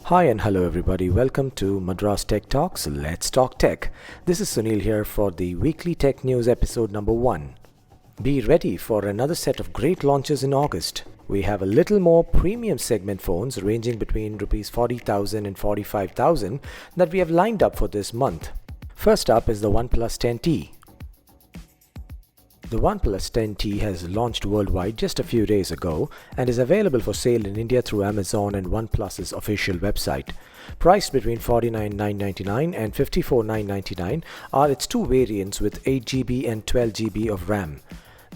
Hi and hello everybody, welcome to Madras Tech Talks. Let's talk tech. This is Sunil here for the weekly tech news episode number 1. Be ready for another set of great launches in August. We have a little more premium segment phones ranging between Rs 40,000 and 45,000 that we have lined up for this month. First up is the OnePlus 10T. The OnePlus 10T has launched worldwide just a few days ago and is available for sale in India through Amazon and OnePlus's official website. Priced between $49,999 and $54,999 are its two variants with 8GB and 12GB of RAM.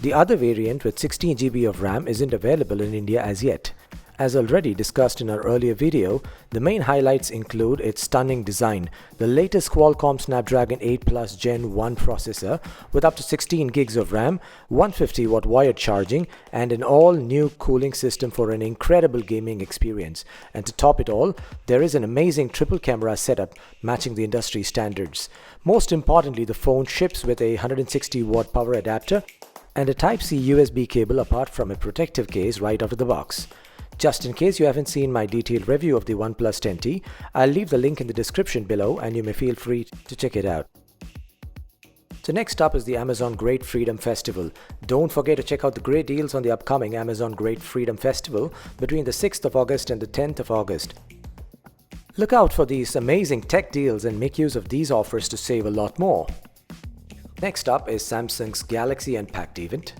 The other variant with 16GB of RAM isn't available in India as yet. As already discussed in our earlier video, the main highlights include its stunning design, the latest Qualcomm Snapdragon 8 Plus Gen 1 processor with up to 16 gigs of RAM, 150-watt wired charging, and an all-new cooling system for an incredible gaming experience. And to top it all, there is an amazing triple camera setup matching the industry standards. Most importantly, the phone ships with a 160-watt power adapter and a Type-C USB cable apart from a protective case right out of the box. Just in case you haven't seen my detailed review of the OnePlus 10T, I'll leave the link in the description below and you may feel free to check it out. So next up is the Amazon Great Freedom Festival. Don't forget to check out the great deals on the upcoming Amazon Great Freedom Festival between the 6th of August and the 10th of August. Look out for these amazing tech deals and make use of these offers to save a lot more. Next up is Samsung's Galaxy Unpacked event.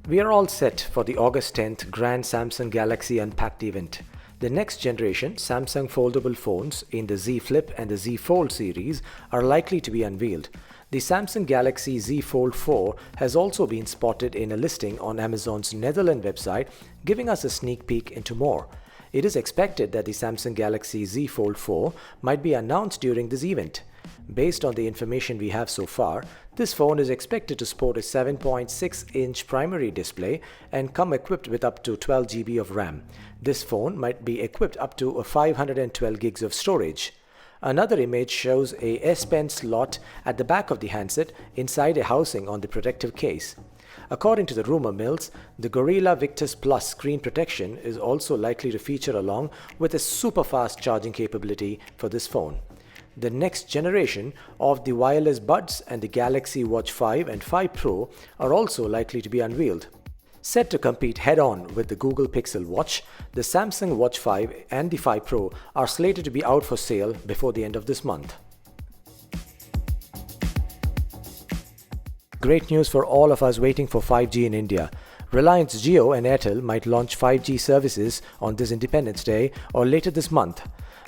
We are all set for the August 10th Grand Samsung Galaxy Unpacked event. The next generation Samsung foldable phones in the Z Flip and the Z Fold series are likely to be unveiled. The Samsung Galaxy Z Fold 4 has also been spotted in a listing on Amazon's Netherlands website, giving us a sneak peek into more. It is expected that the Samsung Galaxy Z Fold 4 might be announced during this event. Based on the information we have so far, this phone is expected to sport a 7.6-inch primary display and come equipped with up to 12GB of RAM. This phone might be equipped up to 512 gigs of storage. Another image shows a S Pen slot at the back of the handset inside a housing on the protective case. According to the rumor mills, the Gorilla Victus Plus screen protection is also likely to feature along with a super fast charging capability for this phone. The next generation of the wireless buds and the Galaxy Watch 5 and 5 Pro are also likely to be unveiled. Set to compete head-on with the Google Pixel Watch, the Samsung Watch 5 and the 5 Pro are slated to be out for sale before the end of this month. Great news for all of us waiting for 5G in India. Reliance Jio and Airtel might launch 5G services on this Independence Day or later this month.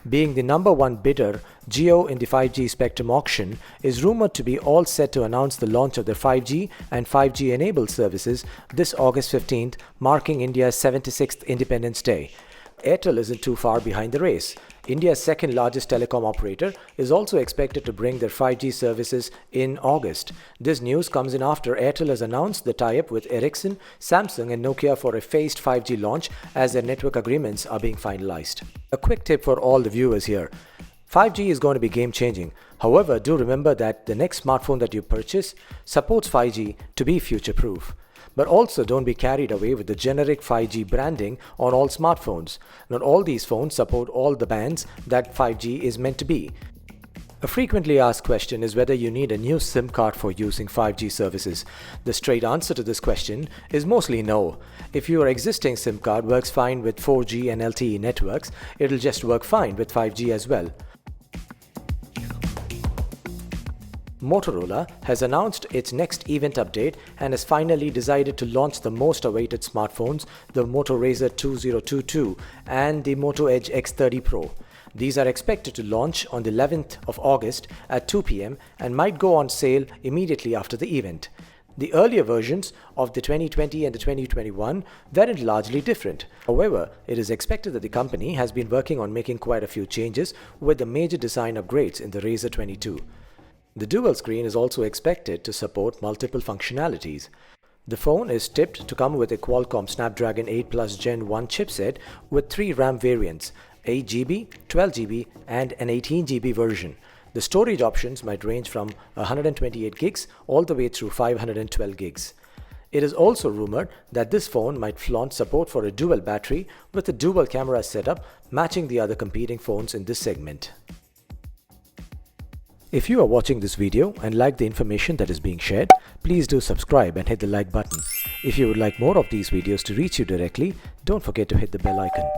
Being the number one bidder, Jio in the 5G spectrum auction is rumored to be all set to announce the launch of their 5G and 5G enabled services this August 15th, marking India's 76th Independence Day. Airtel isn't too far behind the race. India's second largest telecom operator is also expected to bring their 5G services in August. This news comes in after Airtel has announced the tie-up with Ericsson, Samsung and Nokia for a phased 5G launch as their network agreements are being finalized. A quick tip for all the viewers here. 5G is going to be game-changing. However, do remember that the next smartphone that you purchase supports 5G to be future-proof. But also don't be carried away with the generic 5G branding on all smartphones. Not all these phones support all the bands that 5G is meant to be. A frequently asked question is whether you need a new SIM card for using 5G services. The straight answer to this question is mostly no. If your existing SIM card works fine with 4G and LTE networks, it'll just work fine with 5G as well. Motorola has announced its next event update and has finally decided to launch the most awaited smartphones, the Moto Razr 2022 and the Moto Edge X30 Pro. These are expected to launch on the 11th of August at 2 p.m. and might go on sale immediately after the event. The earlier versions of the 2020 and the 2021 weren't largely different. However, it is expected that the company has been working on making quite a few changes with the major design upgrades in the Razr 22. The dual screen is also expected to support multiple functionalities. The phone is tipped to come with a Qualcomm Snapdragon 8 Plus Gen 1 chipset with 3 RAM variants, 8GB, 12GB and an 18GB version. The storage options might range from 128 gigs all the way through 512 gigs. It is also rumored that this phone might flaunt support for a dual battery with a dual camera setup, matching the other competing phones in this segment. If you are watching this video and like the information that is being shared, please do subscribe and hit the like button. If you would like more of these videos to reach you directly, don't forget to hit the bell icon.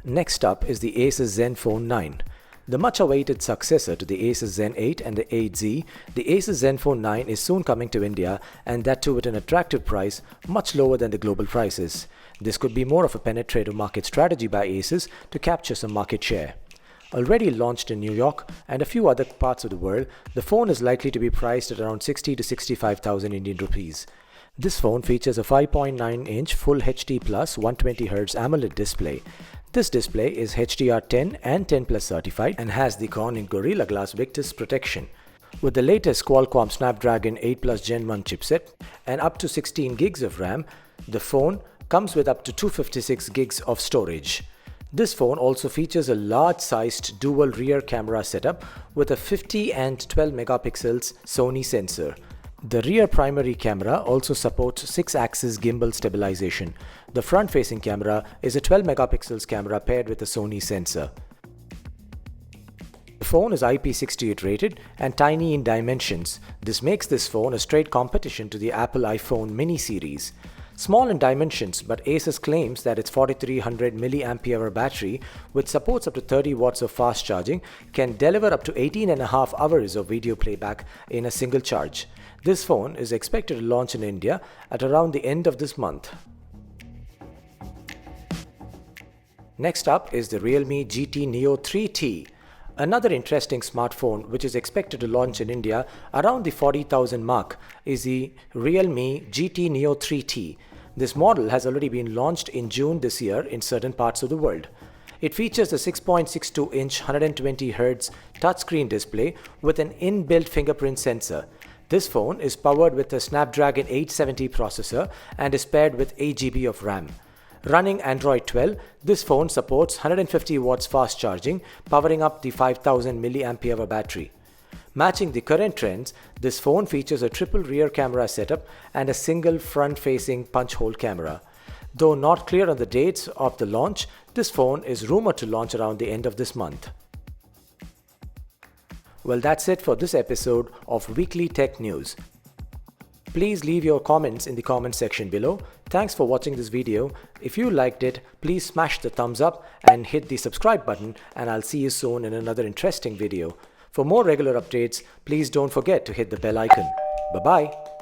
Next up is the Asus Zenfone 9. The much-awaited successor to the Asus Zen 8 and the 8Z, the Asus Zenfone 9 is soon coming to India, and that too at an attractive price, much lower than the global prices. This could be more of a penetrative market strategy by Asus to capture some market share. Already launched in New York and a few other parts of the world, the phone is likely to be priced at around 60 to 65,000 Indian rupees. This phone features a 5.9-inch Full HD Plus 120Hz AMOLED display. This display is HDR10 and 10 Plus certified and has the Corning Gorilla Glass Victus protection. With the latest Qualcomm Snapdragon 8 Plus Gen 1 chipset and up to 16 gigs of RAM, the phone comes with up to 256 gigs of storage. This phone also features a large-sized dual rear camera setup with a 50 and 12 megapixels Sony sensor. The rear primary camera also supports 6-axis gimbal stabilization. The front-facing camera is a 12 megapixels camera paired with a Sony sensor. The phone is IP68 rated and tiny in dimensions. This makes this phone a straight competition to the Apple iPhone mini series. Small in dimensions, but Asus claims that its 4300 mAh battery, which supports up to 30 watts of fast charging, can deliver up to 18.5 hours of video playback in a single charge. This phone is expected to launch in India at around the end of this month. Next up is the Realme GT Neo 3T. Another interesting smartphone which is expected to launch in India around the 40,000 mark is the Realme GT Neo 3T. This model has already been launched in June this year in certain parts of the world. It features a 6.62-inch 120Hz touchscreen display with an inbuilt fingerprint sensor. This phone is powered with a Snapdragon 870 processor and is paired with 8 GB of RAM. Running Android 12, this phone supports 150 watts fast charging, powering up the 5000 mAh battery. Matching the current trends, this phone features a triple rear camera setup and a single front-facing punch-hole camera. Though not clear on the dates of the launch, this phone is rumored to launch around the end of this month. Well, that's it for this episode of Weekly Tech News. Please leave your comments in the comment section below. Thanks for watching this video. If you liked it, please smash the thumbs up and hit the subscribe button, and I'll see you soon in another interesting video. For more regular updates, please don't forget to hit the bell icon. Bye-bye.